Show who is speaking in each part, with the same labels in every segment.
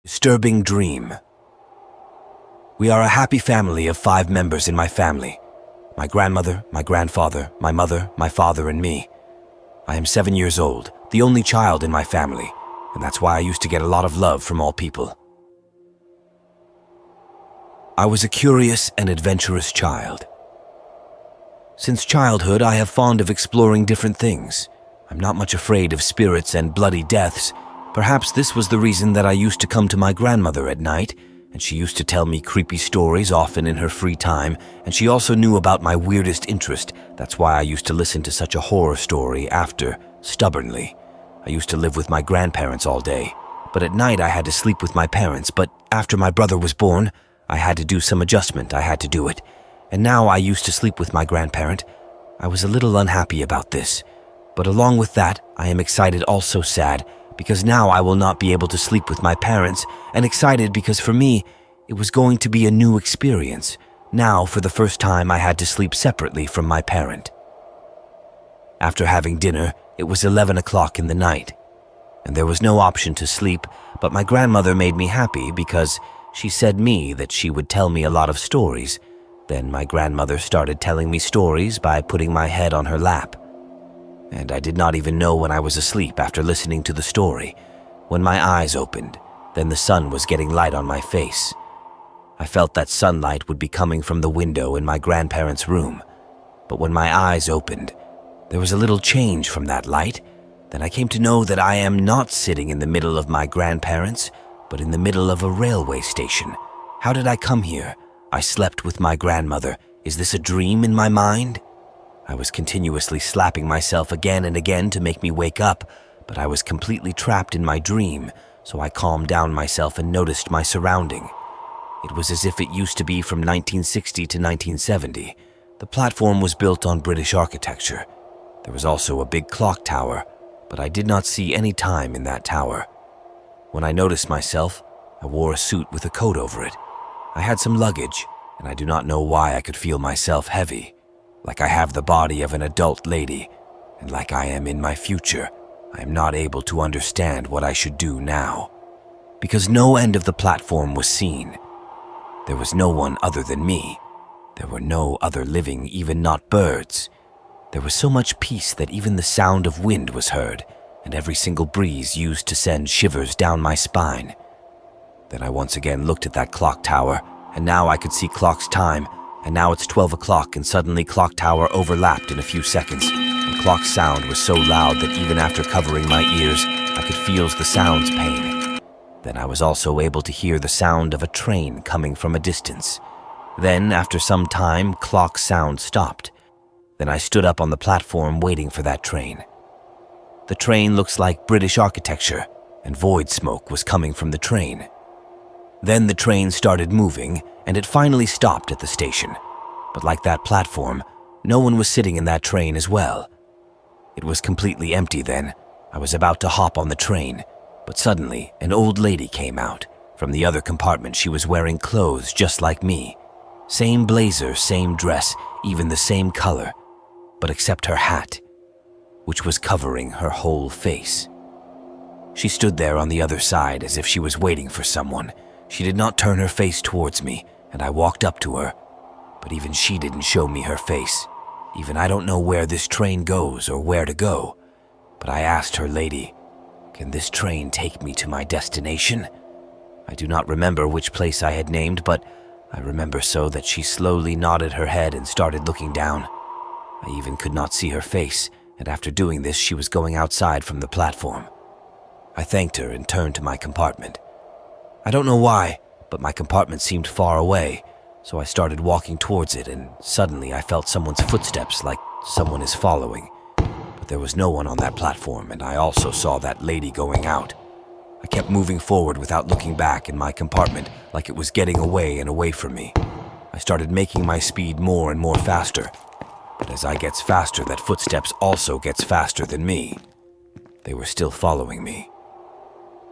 Speaker 1: Disturbing dream. We are a happy family of 5 members in my family. My grandmother, my grandfather, my mother, my father, and me. I am 7 years old, the only child in my family, and that's why I used to get a lot of love from all people. I was a curious and adventurous child. Since childhood, I have fond of exploring different things. I'm not much afraid of spirits and bloody deaths. Perhaps this was the reason that I used to come to my grandmother at night, and she used to tell me creepy stories often in her free time, and she also knew about my weirdest interest. That's why I used to listen to such a horror story after, stubbornly. I used to live with my grandparents all day, but at night I had to sleep with my parents, but after my brother was born, I had to do some adjustment. I had to do it, and now I used to sleep with my grandparent. I was a little unhappy about this, but along with that, I am excited, also sad, because now I will not be able to sleep with my parents, and excited because for me, it was going to be a new experience. Now, for the first time, I had to sleep separately from my parent. After having dinner, it was 11 o'clock in the night, and there was no option to sleep, but my grandmother made me happy because she said that she would tell me a lot of stories. Then my grandmother started telling me stories by putting my head on her lap. And I did not even know when I was asleep after listening to the story. When my eyes opened, then the sun was getting light on my face. I felt that sunlight would be coming from the window in my grandparents' room. But when my eyes opened, there was a little change from that light. Then I came to know that I am not sitting in the middle of my grandparents, but in the middle of a railway station. How did I come here? I slept with my grandmother. Is this a dream in my mind? I was continuously slapping myself again and again to make me wake up, but I was completely trapped in my dream, so I calmed down myself and noticed my surrounding. It was as if it used to be from 1960 to 1970. The platform was built on British architecture. There was also a big clock tower, but I did not see any time in that tower. When I noticed myself, I wore a suit with a coat over it. I had some luggage, and I do not know why I could feel myself heavy. Like I have the body of an adult lady, and like I am in my future, I am not able to understand what I should do now. Because no end of the platform was seen. There was no one other than me. There were no other living, even not birds. There was so much peace that even the sound of wind was heard, and every single breeze used to send shivers down my spine. Then I once again looked at that clock tower, and now I could see clock's time. And now it's 12 o'clock, and suddenly clock tower overlapped in a few seconds, and clock sound was so loud that even after covering my ears, I could feel the sound's pain. Then I was also able to hear the sound of a train coming from a distance. Then, after some time, clock sound stopped. Then I stood up on the platform waiting for that train. The train looks like British architecture, and void smoke was coming from the train. Then the train started moving, and it finally stopped at the station. But like that platform, no one was sitting in that train as well. It was completely empty then. I was about to hop on the train, but suddenly an old lady came out. From the other compartment, she was wearing clothes just like me. Same blazer, same dress, even the same color, but except her hat, which was covering her whole face. She stood there on the other side as if she was waiting for someone. She did not turn her face towards me, and I walked up to her, but even she didn't show me her face. Even I don't know where this train goes or where to go, but I asked her, "Lady, can this train take me to my destination?" I do not remember which place I had named, but I remember so that she slowly nodded her head and started looking down. I even could not see her face, and after doing this, she was going outside from the platform. I thanked her and turned to my compartment. I don't know why, but my compartment seemed far away, so I started walking towards it, and suddenly I felt someone's footsteps like someone is following. But there was no one on that platform, and I also saw that lady going out. I kept moving forward without looking back in my compartment, like it was getting away and away from me. I started making my speed more and more faster, but as I gets faster, that footsteps also gets faster than me. They were still following me.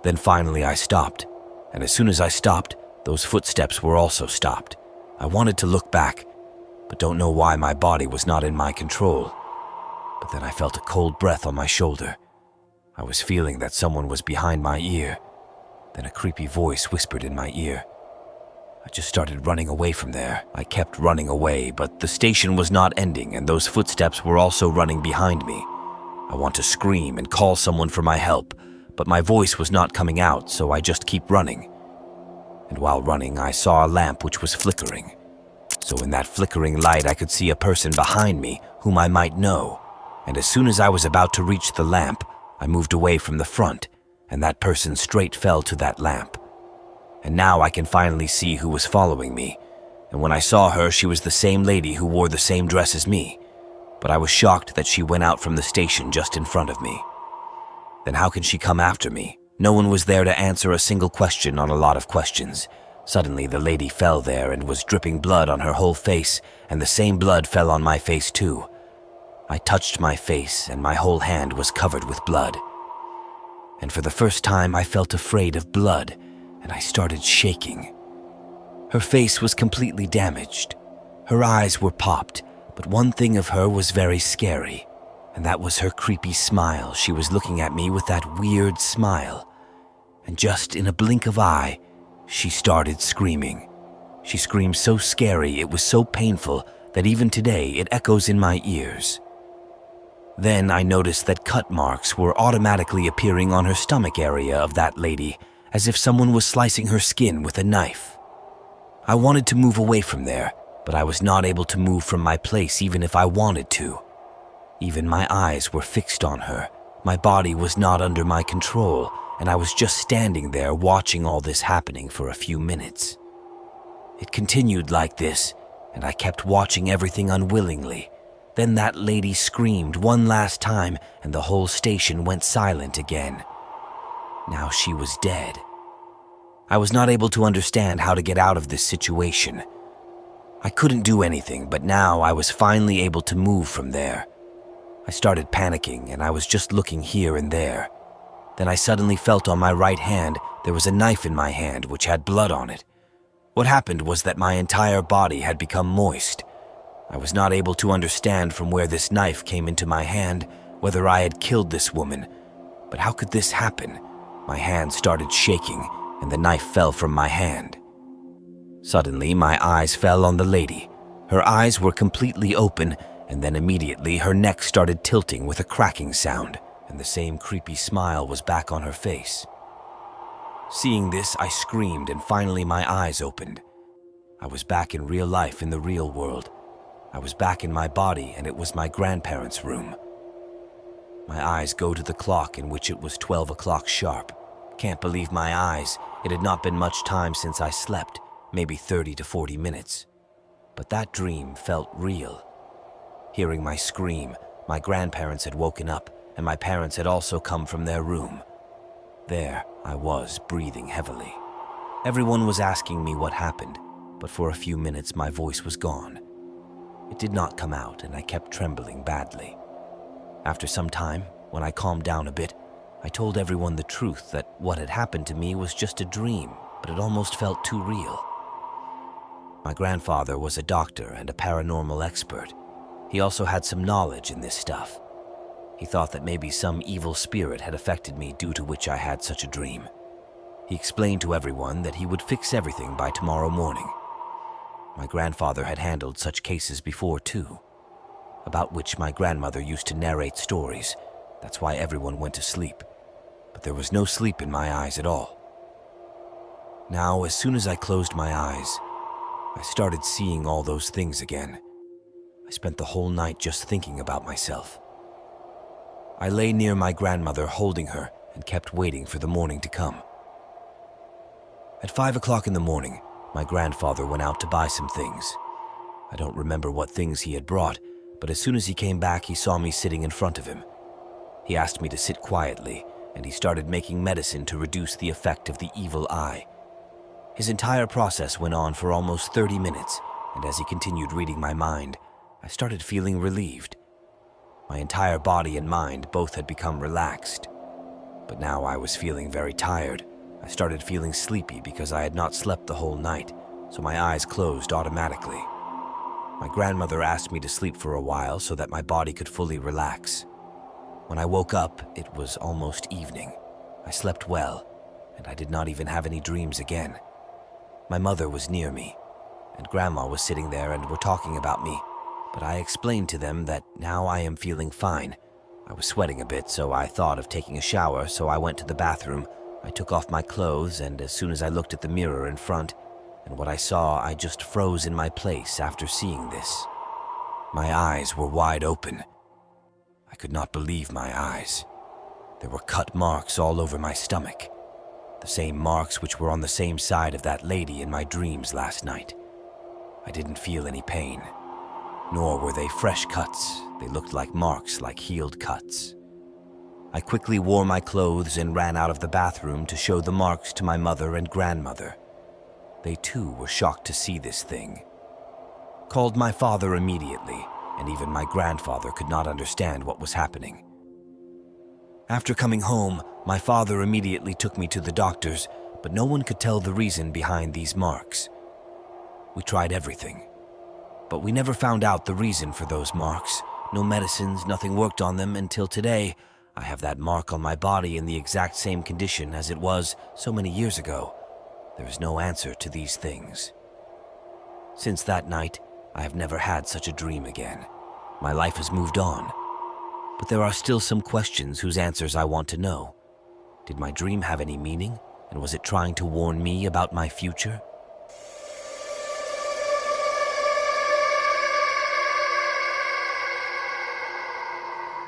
Speaker 1: Then finally I stopped. And as soon as I stopped, those footsteps were also stopped. I wanted to look back, but don't know why my body was not in my control. But then I felt a cold breath on my shoulder. I was feeling that someone was behind my ear. Then a creepy voice whispered in my ear. I just started running away from there. I kept running away, but the station was not ending, and those footsteps were also running behind me. I want to scream and call someone for my help, but my voice was not coming out, so I just keep running. And while running, I saw a lamp which was flickering. So in that flickering light, I could see a person behind me whom I might know. And as soon as I was about to reach the lamp, I moved away from the front, and that person straight fell to that lamp. And now I can finally see who was following me. And when I saw her, she was the same lady who wore the same dress as me. But I was shocked that she went out from the station just in front of me. Then how can she come after me? No one was there to answer a single question on a lot of questions. Suddenly, the lady fell there and was dripping blood on her whole face, and the same blood fell on my face too. I touched my face, and my whole hand was covered with blood. And for the first time, I felt afraid of blood, and I started shaking. Her face was completely damaged. Her eyes were popped, but one thing of her was very scary, and that was her creepy smile. She was looking at me with that weird smile. And just in a blink of eye, she started screaming. She screamed so scary, it was so painful, that even today it echoes in my ears. Then I noticed that cut marks were automatically appearing on her stomach area of that lady, as if someone was slicing her skin with a knife. I wanted to move away from there, but I was not able to move from my place even if I wanted to. Even my eyes were fixed on her. My body was not under my control, and I was just standing there watching all this happening for a few minutes. It continued like this, and I kept watching everything unwillingly. Then that lady screamed one last time, and the whole station went silent again. Now she was dead. I was not able to understand how to get out of this situation. I couldn't do anything, but now I was finally able to move from there. I started panicking, and I was just looking here and there. Then I suddenly felt on my right hand there was a knife in my hand which had blood on it. What happened was that my entire body had become moist. I was not able to understand from where this knife came into my hand, whether I had killed this woman. But how could this happen? My hand started shaking, and the knife fell from my hand. Suddenly, my eyes fell on the lady. Her eyes were completely open, and then immediately her neck started tilting with a cracking sound, and the same creepy smile was back on her face. Seeing this, I screamed, and finally my eyes opened. I was back in real life in the real world. I was back in my body, and it was my grandparents' room. My eyes go to the clock in which it was 12 o'clock sharp. Can't believe my eyes. It had not been much time since I slept, maybe 30 to 40 minutes. But that dream felt real. Hearing my scream, my grandparents had woken up, and my parents had also come from their room. There I was, breathing heavily. Everyone was asking me what happened, but for a few minutes my voice was gone. It did not come out, and I kept trembling badly. After some time, when I calmed down a bit, I told everyone the truth that what had happened to me was just a dream, but it almost felt too real. My grandfather was a doctor and a paranormal expert. He also had some knowledge in this stuff. He thought that maybe some evil spirit had affected me due to which I had such a dream. He explained to everyone that he would fix everything by tomorrow morning. My grandfather had handled such cases before too, about which my grandmother used to narrate stories. That's why everyone went to sleep. But there was no sleep in my eyes at all. Now, as soon as I closed my eyes, I started seeing all those things again. I spent the whole night just thinking about myself. I lay near my grandmother holding her and kept waiting for the morning to come. At 5 o'clock in the morning, my grandfather went out to buy some things. I don't remember what things he had brought, but as soon as he came back, he saw me sitting in front of him. He asked me to sit quietly, and he started making medicine to reduce the effect of the evil eye. His entire process went on for almost 30 minutes, and as he continued reading my mind, I started feeling relieved. My entire body and mind both had become relaxed. But now I was feeling very tired. I started feeling sleepy because I had not slept the whole night, so my eyes closed automatically. My grandmother asked me to sleep for a while so that my body could fully relax. When I woke up, it was almost evening. I slept well, and I did not even have any dreams again. My mother was near me, and Grandma was sitting there and were talking about me, but I explained to them that now I am feeling fine. I was sweating a bit, so I thought of taking a shower, so I went to the bathroom. I took off my clothes, and as soon as I looked at the mirror in front, and what I saw, I just froze in my place after seeing this. My eyes were wide open. I could not believe my eyes. There were cut marks all over my stomach, the same marks which were on the same side of that lady in my dreams last night. I didn't feel any pain, nor were they fresh cuts. They looked like marks, like healed cuts. I quickly wore my clothes and ran out of the bathroom to show the marks to my mother and grandmother. They too were shocked to see this thing. Called my father immediately, and even my grandfather could not understand what was happening. After coming home, my father immediately took me to the doctors, but no one could tell the reason behind these marks. We tried everything, but we never found out the reason for those marks. No medicines, nothing worked on them until today. I have that mark on my body in the exact same condition as it was so many years ago. There is no answer to these things. Since that night, I have never had such a dream again. My life has moved on, but there are still some questions whose answers I want to know. Did my dream have any meaning, and was it trying to warn me about my future?